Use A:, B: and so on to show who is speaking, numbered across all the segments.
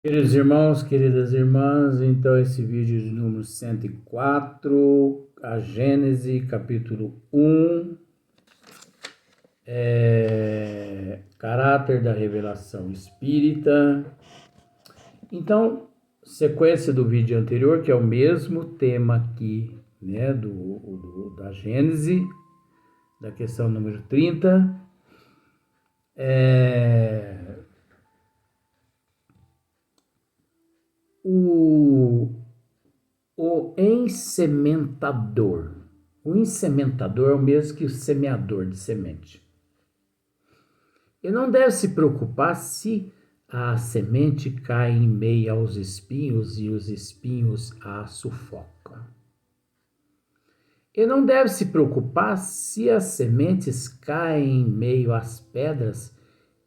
A: Queridos irmãos, queridas irmãs, então esse vídeo de número 104, a Gênese, capítulo 1, caráter da revelação espírita. Então, sequência do vídeo anterior, que é o mesmo tema aqui, né, da Gênese, da questão número 30, o ensementador. O ensementador é o mesmo que o semeador de semente. Ele não deve se preocupar se a semente cai em meio aos espinhos e os espinhos a sufocam. Ele não deve se preocupar se as sementes caem em meio às pedras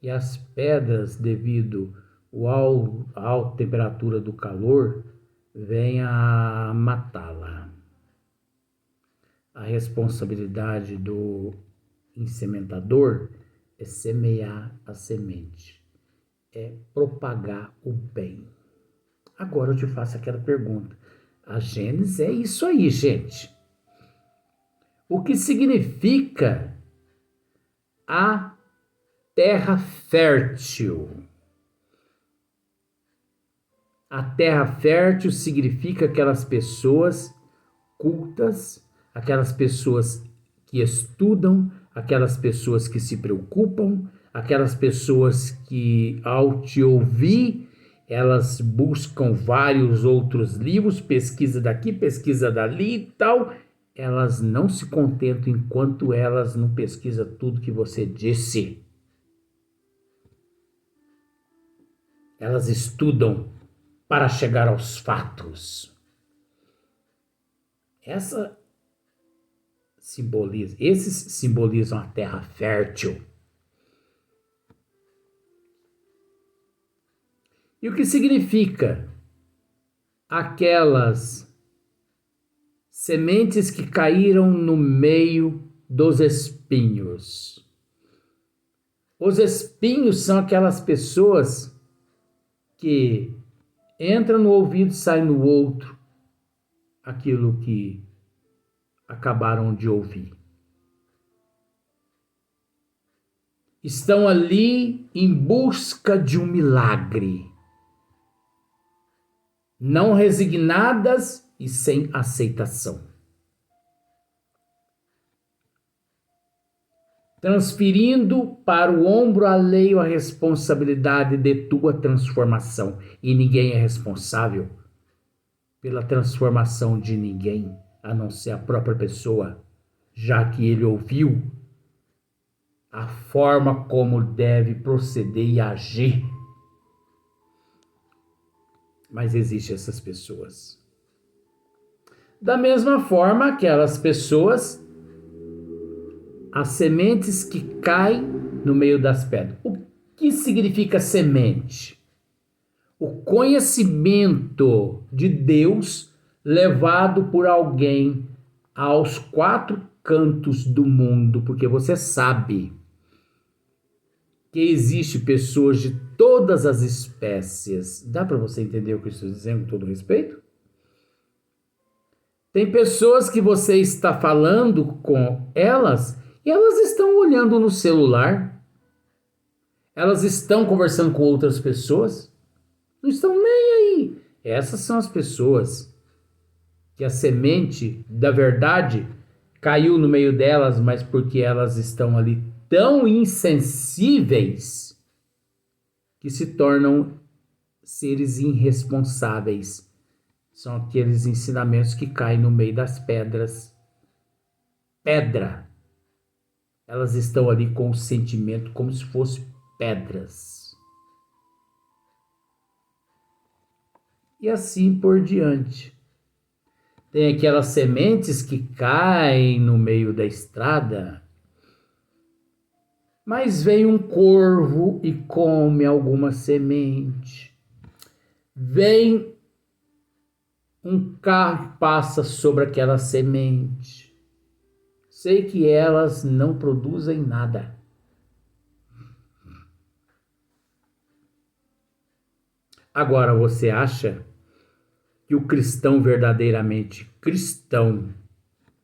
A: e as pedras, devido à alta temperatura do calor, venha a matá-la. A responsabilidade do insementador é semear a semente, é propagar o bem. Agora eu te faço aquela pergunta. A Gênesis é isso aí, gente. O que significa a terra fértil? A terra fértil significa aquelas pessoas cultas, aquelas pessoas que estudam, aquelas pessoas que se preocupam, aquelas pessoas que, ao te ouvir, elas buscam vários outros livros, pesquisa daqui, pesquisa dali e tal. Elas não se contentam enquanto elas não pesquisam tudo que você disse. Elas estudam para chegar aos fatos. Esses simbolizam a terra fértil. E o que significa aquelas sementes que caíram no meio dos espinhos? Os espinhos são aquelas pessoas que entram no ouvido e saem no outro aquilo que acabaram de ouvir. Estão ali em busca de um milagre, não resignadas e sem aceitação. Transferindo para o ombro alheio a responsabilidade de tua transformação. E ninguém é responsável pela transformação de ninguém, a não ser a própria pessoa, já que ele ouviu a forma como deve proceder e agir. Mas existem essas pessoas. Da mesma forma, aquelas pessoas, as sementes que caem no meio das pedras. O que significa semente? O conhecimento de Deus levado por alguém aos quatro cantos do mundo, porque você sabe que existe pessoas de todas as espécies. Dá para você entender o que eu estou dizendo com todo respeito? Tem pessoas que você está falando com elas e elas estão olhando no celular. Elas estão conversando com outras pessoas. Não estão nem aí. Essas são as pessoas que a semente da verdade caiu no meio delas, mas porque elas estão ali tão insensíveis que se tornam seres irresponsáveis. São aqueles ensinamentos que caem no meio das pedras. Pedra. Elas estão ali com o sentimento como se fossem pedras. E assim por diante. Tem aquelas sementes que caem no meio da estrada, mas vem um corvo e come alguma semente. Vem um carro e passa sobre aquela semente. Sei que elas não produzem nada. Agora, você acha que o cristão verdadeiramente cristão,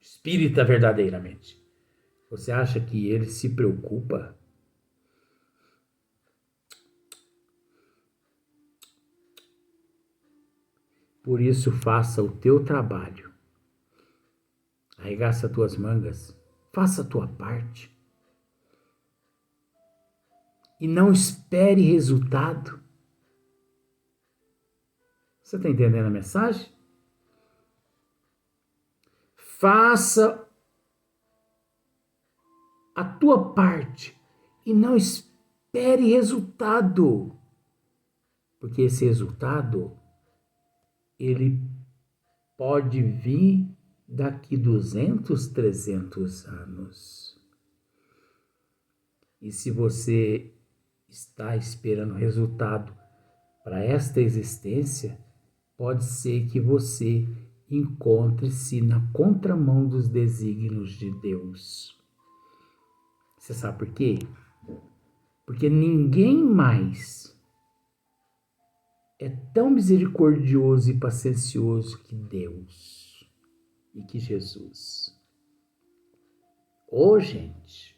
A: espírita verdadeiramente, você acha que ele se preocupa? Por isso, faça o teu trabalho. Arregaça tuas mangas, faça a tua parte. E não espere resultado. Você está entendendo a mensagem? Faça a tua parte e não espere resultado. Porque esse resultado, ele pode vir daqui 200, 300 anos. E se você está esperando resultado para esta existência, pode ser que você encontre-se na contramão dos desígnios de Deus. Você sabe por quê? Porque ninguém mais é tão misericordioso e paciencioso que Deus e que Jesus. Ô, gente,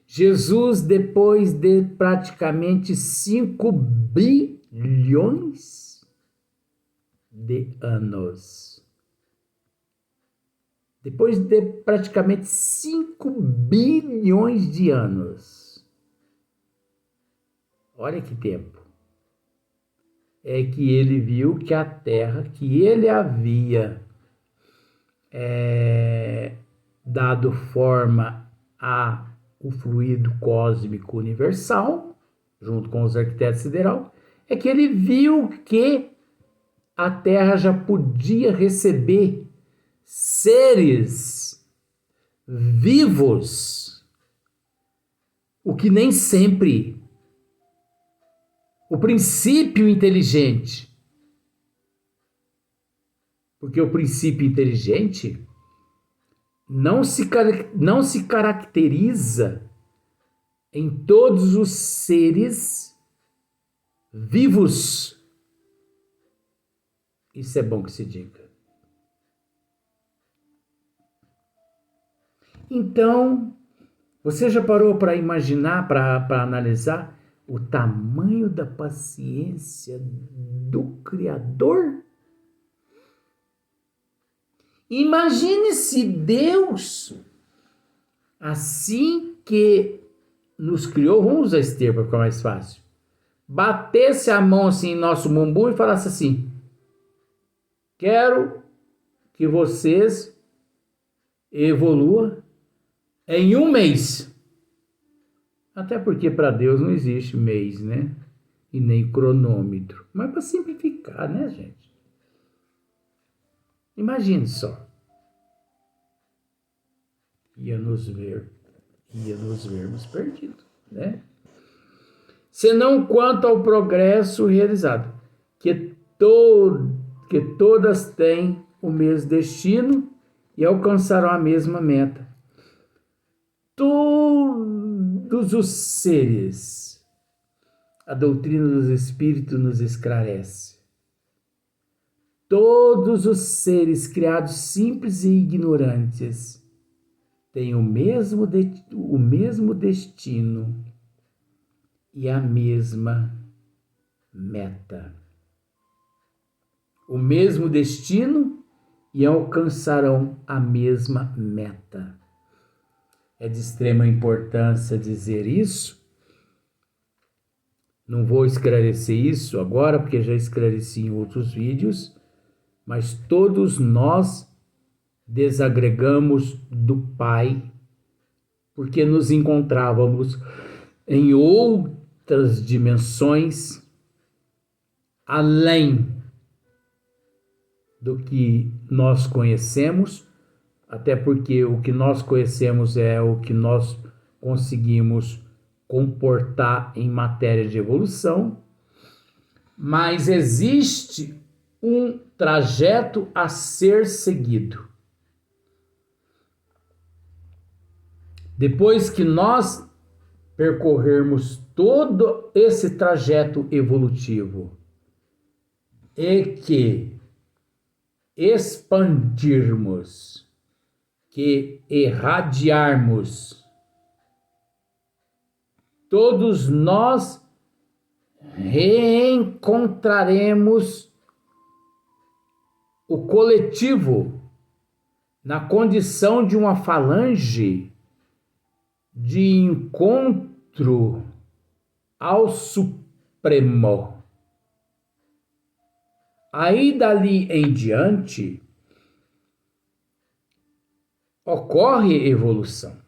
A: Jesus, depois de praticamente 5 bilhões de anos, depois de praticamente 5 bilhões de anos, olha que tempo, é que ele viu que a Terra, que ele havia dado forma a o fluido cósmico universal, junto com os arquitetos sideral, é que ele viu que a Terra já podia receber seres vivos, o que nem sempre o princípio inteligente, porque o princípio inteligente não se caracteriza em todos os seres vivos. Isso é bom que se diga. Então, você já parou para imaginar, para analisar o tamanho da paciência do Criador? Imagine se Deus, assim que nos criou, vamos usar esse termo para ficar mais fácil, batesse a mão assim em nosso bumbum e falasse assim: quero que vocês evoluam em 1 mês. Até porque para Deus não existe mês, né? E nem cronômetro. Mas para simplificar, né, gente? Imagine só. Ia nos vermos perdidos, né? Senão quanto ao progresso realizado, que todas têm o mesmo destino e alcançarão a mesma meta. Todos os seres, a doutrina dos espíritos nos esclarece. Todos os seres criados simples e ignorantes têm o mesmo destino e a mesma meta. O mesmo destino e alcançarão a mesma meta. É de extrema importância dizer isso. Não vou esclarecer isso agora, porque já esclareci em outros vídeos, mas todos nós desagregamos do Pai, porque nos encontrávamos em outras dimensões, além do que nós conhecemos, até porque o que nós conhecemos é o que nós conseguimos comportar em matéria de evolução, mas existe um trajeto a ser seguido. Depois que nós percorrermos todo esse trajeto evolutivo e que expandirmos, que irradiarmos, todos nós reencontraremos o coletivo na condição de uma falange de encontro ao Supremo. Aí dali em diante ocorre evolução.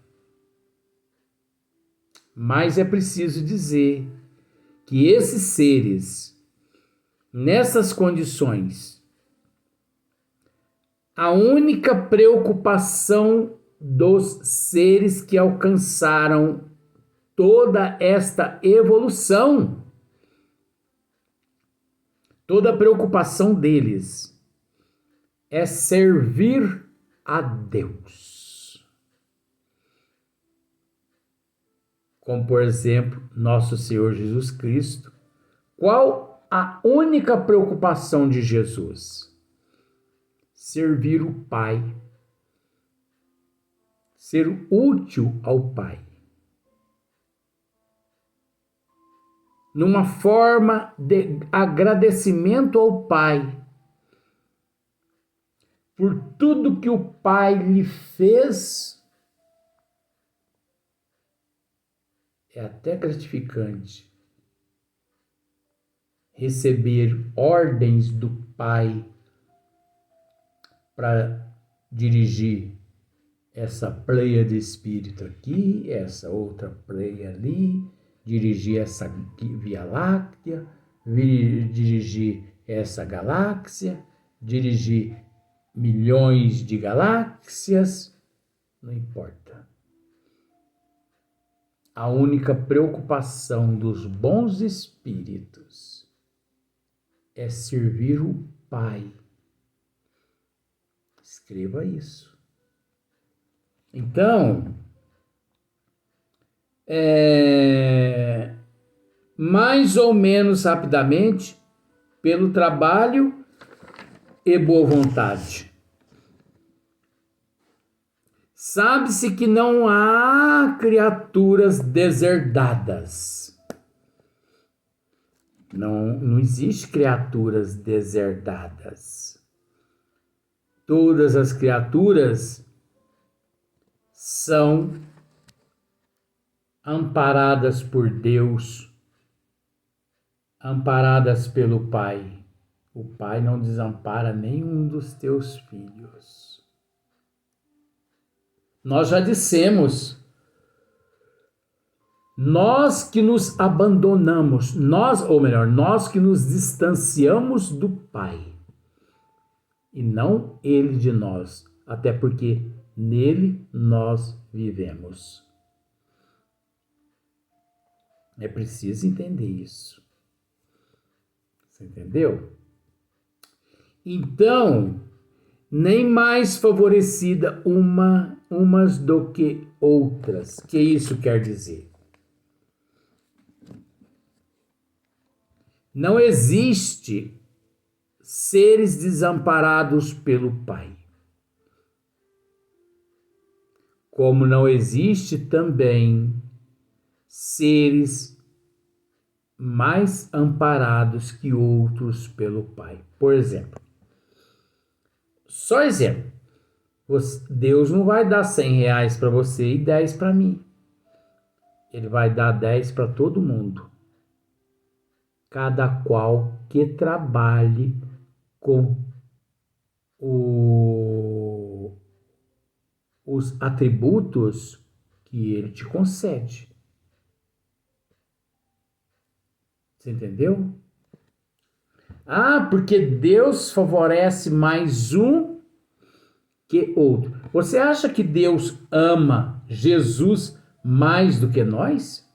A: Mas é preciso dizer que esses seres, nessas condições, a única preocupação dos seres que alcançaram toda esta evolução, toda a preocupação deles é servir a Deus. Como, por exemplo, nosso Senhor Jesus Cristo. Qual a única preocupação de Jesus? Servir o Pai. Ser útil ao Pai. Numa forma de agradecimento ao Pai por tudo que o Pai lhe fez. É até gratificante receber ordens do Pai para dirigir essa pleia de espírito aqui, essa outra pleia ali, dirigir essa Via Láctea, dirigir essa galáxia, dirigir milhões de galáxias, não importa. A única preocupação dos bons espíritos é servir o Pai. Escreva isso. Então, mais ou menos rapidamente, pelo trabalho e boa vontade. Sabe-se que não há criaturas deserdadas. Não existe criaturas deserdadas. Todas as criaturas são amparadas por Deus, amparadas pelo Pai. O Pai não desampara nenhum dos teus filhos. Nós já dissemos, nós que nos abandonamos, nós que nos distanciamos do Pai, e não Ele de nós, até porque nele nós vivemos. É preciso entender isso. Você entendeu? Então, nem mais favorecida umas do que outras. Que isso quer dizer? Não existe seres desamparados pelo Pai. Como não existe também seres mais amparados que outros pelo Pai. Por exemplo, só exemplo, Deus não vai dar R$100 para você e 10 para mim. Ele vai dar 10 para todo mundo. Cada qual que trabalhe com os atributos que ele te concede. Você entendeu? Ah, porque Deus favorece mais um que outro. Você acha que Deus ama Jesus mais do que nós?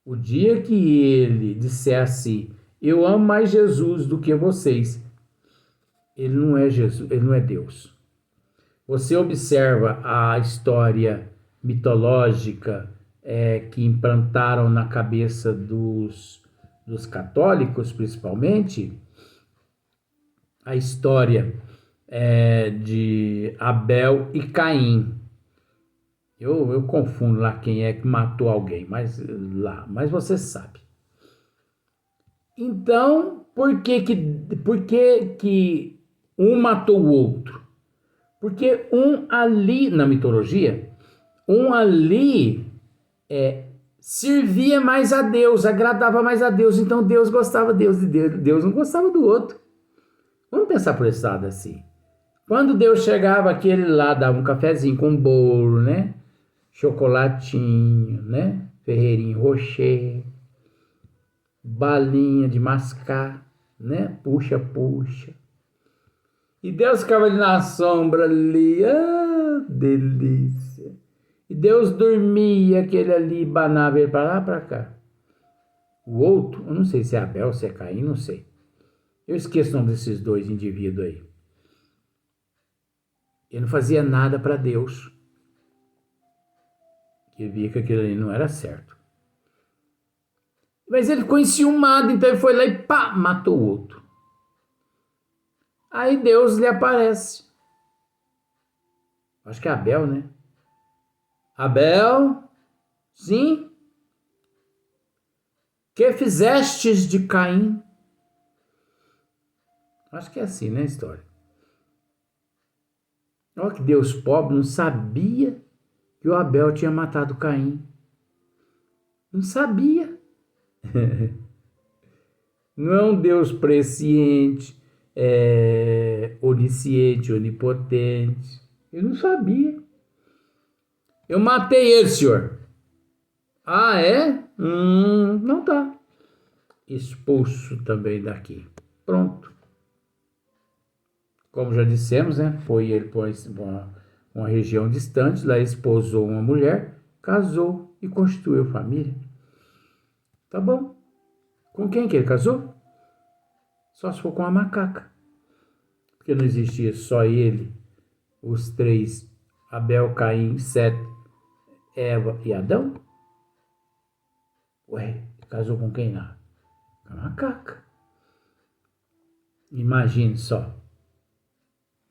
A: O dia que ele disser assim, eu amo mais Jesus do que vocês, ele não é Jesus, ele não é Deus. Você observa a história mitológica que implantaram na cabeça dos católicos, principalmente, a história de Abel e Caim. Eu confundo lá quem é que matou alguém, mas você sabe. Então, por que um matou o outro? Porque um ali, na mitologia, um ali servia mais a Deus, agradava mais a Deus, então Deus gostava de Deus não gostava do outro. Vamos pensar por esse lado assim. Quando Deus chegava, aquele lá dava um cafezinho com bolo, né? Chocolatinho, né? Ferreirinho Rocher, balinha de mascar, né? Puxa, puxa. E Deus ficava ali na sombra ali, delícia. E Deus dormia, aquele ali banava ele para lá, para cá. O outro, eu não sei se é Abel, se é Caim, não sei. Eu esqueço o nome desses dois indivíduos aí. Ele não fazia nada para Deus. Ele via que aquilo ali não era certo. Mas ele ficou enciumado, então ele foi lá e pá, matou o outro. Aí Deus lhe aparece. Acho que é Abel, né? Abel, sim? Que fizestes de Caim? Acho que é assim, né, a história? Olha que Deus pobre não sabia que o Abel tinha matado Caim. Não sabia. Não é um Deus presciente, onisciente, onipotente. Eu não sabia. Eu matei ele, senhor. Ah, é? Não tá. Expulso também daqui. Pronto. Como já dissemos, né? Foi ele para uma região distante, lá esposou uma mulher, casou e constituiu família. Tá bom. Com quem que ele casou? Só se for com a macaca. Porque não existia só ele, os três, Abel, Caim, Sete, Eva e Adão? Ué, casou com quem lá? Com a macaca. Imagine só.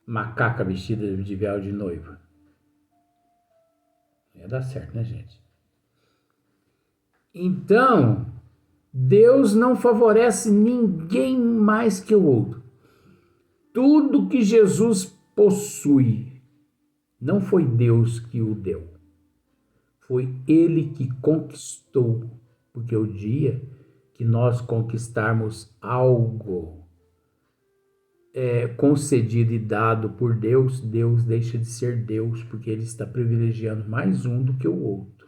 A: Macaca vestida de véu de noiva. Ia dar certo, né, gente? Então, Deus não favorece ninguém mais que o outro. Tudo que Jesus possui não foi Deus que o deu. Foi Ele que conquistou. Porque o dia que nós conquistarmos algo concedido e dado por Deus, Deus deixa de ser Deus, porque Ele está privilegiando mais um do que o outro.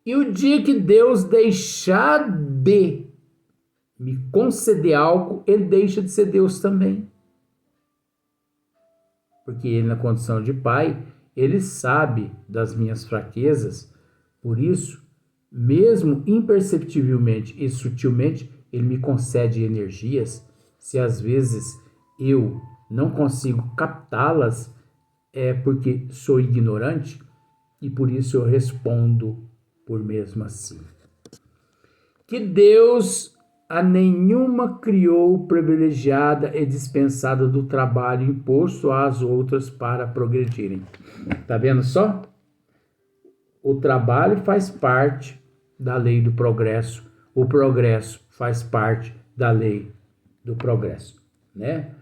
A: E o dia que Deus deixar de me conceder algo, Ele deixa de ser Deus também. Porque Ele, na condição de Pai, Ele sabe das minhas fraquezas, por isso, mesmo imperceptivelmente e sutilmente, Ele me concede energias. Se às vezes eu não consigo captá-las, é porque sou ignorante e por isso eu respondo por mesmo assim. Que Deus a nenhuma criou privilegiada e dispensada do trabalho imposto às outras para progredirem. Tá vendo só? O trabalho faz parte da lei do progresso, o progresso faz parte da lei do progresso, né?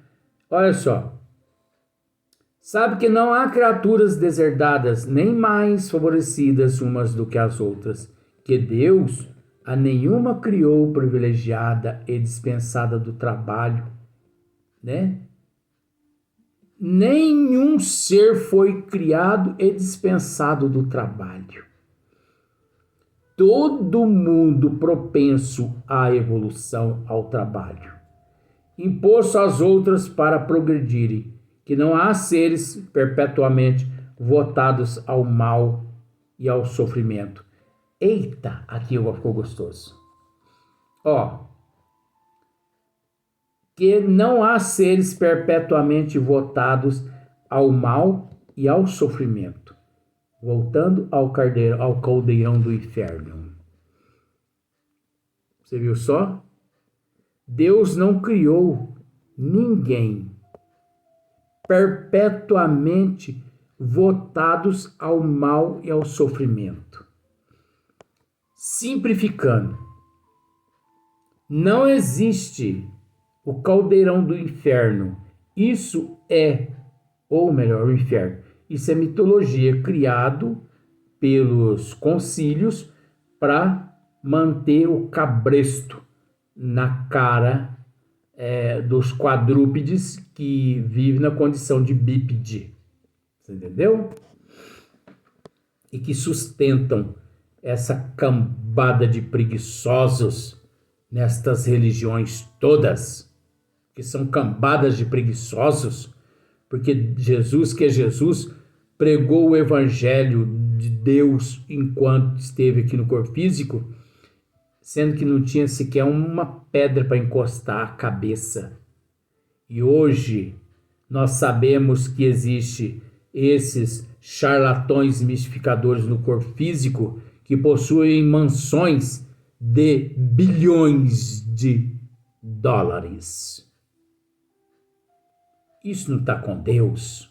A: Olha só. Sabe que não há criaturas deserdadas nem mais favorecidas umas do que as outras, que Deus a nenhuma criou privilegiada e dispensada do trabalho, né? Nenhum ser foi criado e dispensado do trabalho. Todo mundo propenso à evolução, ao trabalho, imposto às outras para progredirem, que não há seres perpetuamente votados ao mal e ao sofrimento. Eita, aqui ficou gostoso. Que não há seres perpetuamente votados ao mal e ao sofrimento. Voltando ao caldeirão do inferno. Você viu só? Deus não criou ninguém perpetuamente votados ao mal e ao sofrimento. Simplificando, não existe o caldeirão do inferno. Isso é, ou melhor, o inferno. Isso é mitologia criado pelos concílios para manter o cabresto na cara dos quadrúpedes que vivem na condição de bípede. Você entendeu? E que sustentam essa cambada de preguiçosos nestas religiões todas, que são cambadas de preguiçosos, porque Jesus, que é Jesus, pregou o evangelho de Deus enquanto esteve aqui no corpo físico, sendo que não tinha sequer uma pedra para encostar a cabeça. E hoje nós sabemos que existe esses charlatões mistificadores no corpo físico que possuem mansões de bilhões de dólares. Isso não está com Deus,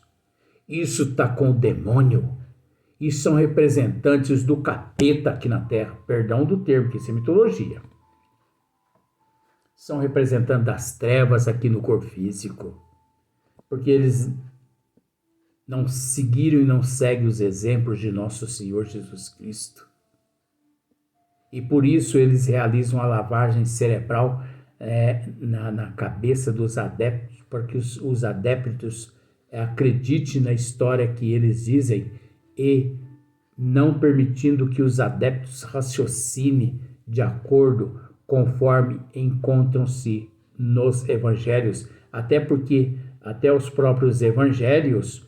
A: isso está com o demônio. Isso são representantes do capeta aqui na Terra. Perdão do termo, que isso é mitologia. São representantes das trevas aqui no corpo físico. Porque eles não seguiram e não seguem os exemplos de nosso Senhor Jesus Cristo. E por isso eles realizam a lavagem cerebral na cabeça dos adeptos, para que os adeptos acreditem na história que eles dizem e não permitindo que os adeptos raciocinem de acordo conforme encontram-se nos evangelhos, até porque até os próprios evangelhos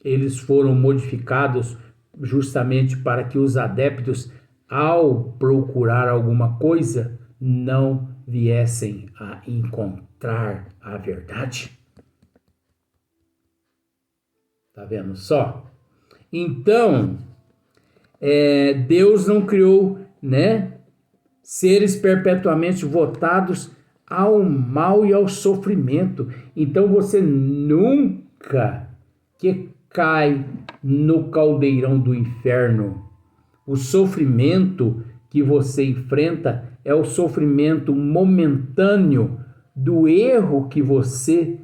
A: eles foram modificados justamente para que os adeptos, ao procurar alguma coisa, não viessem a encontrar a verdade. Tá vendo só? Então, Deus não criou, seres perpetuamente votados ao mal e ao sofrimento. Então você nunca que cai no caldeirão do inferno. O sofrimento que você enfrenta é o sofrimento momentâneo do erro que você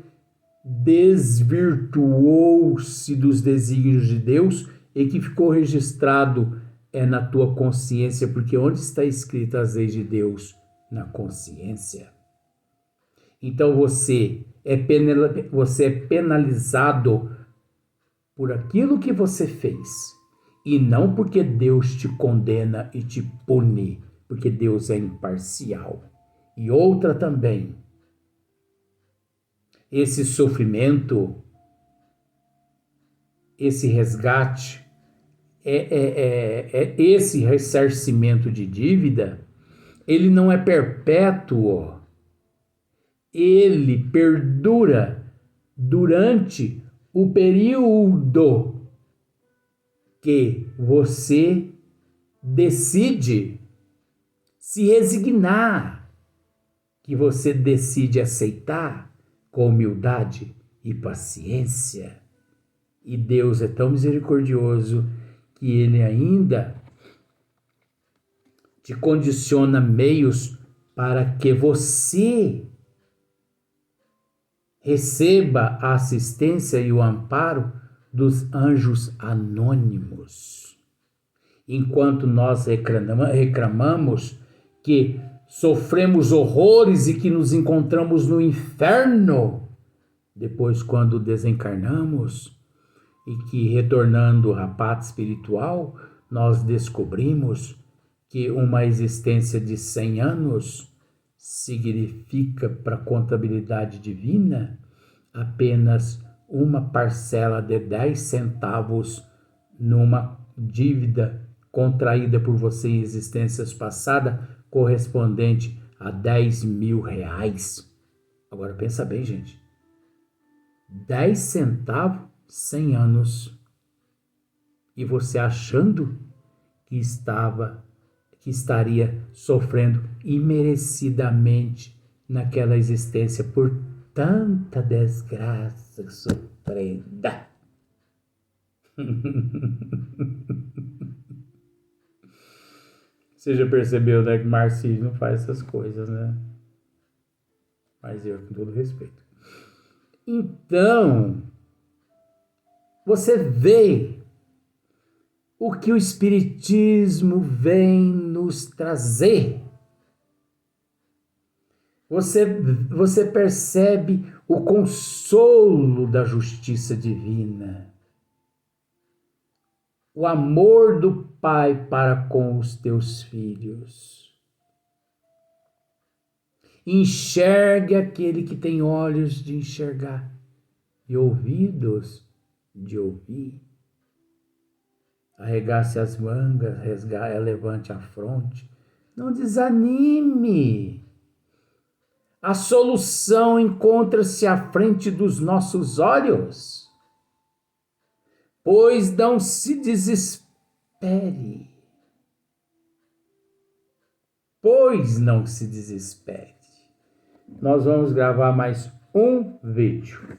A: desvirtuou-se dos desígnios de Deus e que ficou registrado na tua consciência, porque onde está escrito as leis de Deus? Na consciência. Então você é penalizado por aquilo que você fez, e não porque Deus te condena e te pune, porque Deus é imparcial. E outra também, esse sofrimento, esse resgate, esse ressarcimento de dívida, ele não é perpétuo, ele perdura durante o período que você decide se resignar, que você decide aceitar com humildade e paciência. E Deus é tão misericordioso que Ele ainda te condiciona meios para que você receba a assistência e o amparo dos anjos anônimos. Enquanto nós reclamamos que sofremos horrores e que nos encontramos no inferno, depois quando desencarnamos e que retornando à pátria espiritual, nós descobrimos que uma existência de 100 anos significa para a contabilidade divina apenas uma parcela de 10 centavos numa dívida contraída por você em existências passadas, correspondente a 10 mil reais. Agora pensa bem, gente. 10 centavos, 100 anos. E você achando que estaria sofrendo imerecidamente naquela existência por tanta desgraça sofrida. Você já percebeu, né, que marxismo não faz essas coisas, né? Mas eu, com todo respeito. Então, você vê o que o Espiritismo vem nos trazer. Você percebe o consolo da justiça divina, o amor do Pai para com os teus filhos. Enxergue aquele que tem olhos de enxergar e ouvidos de ouvir. Arregace as mangas, levante a fronte. Não desanime. A solução encontra-se à frente dos nossos olhos. Pois não se desespere. Pois não se desespere. Nós vamos gravar mais um vídeo.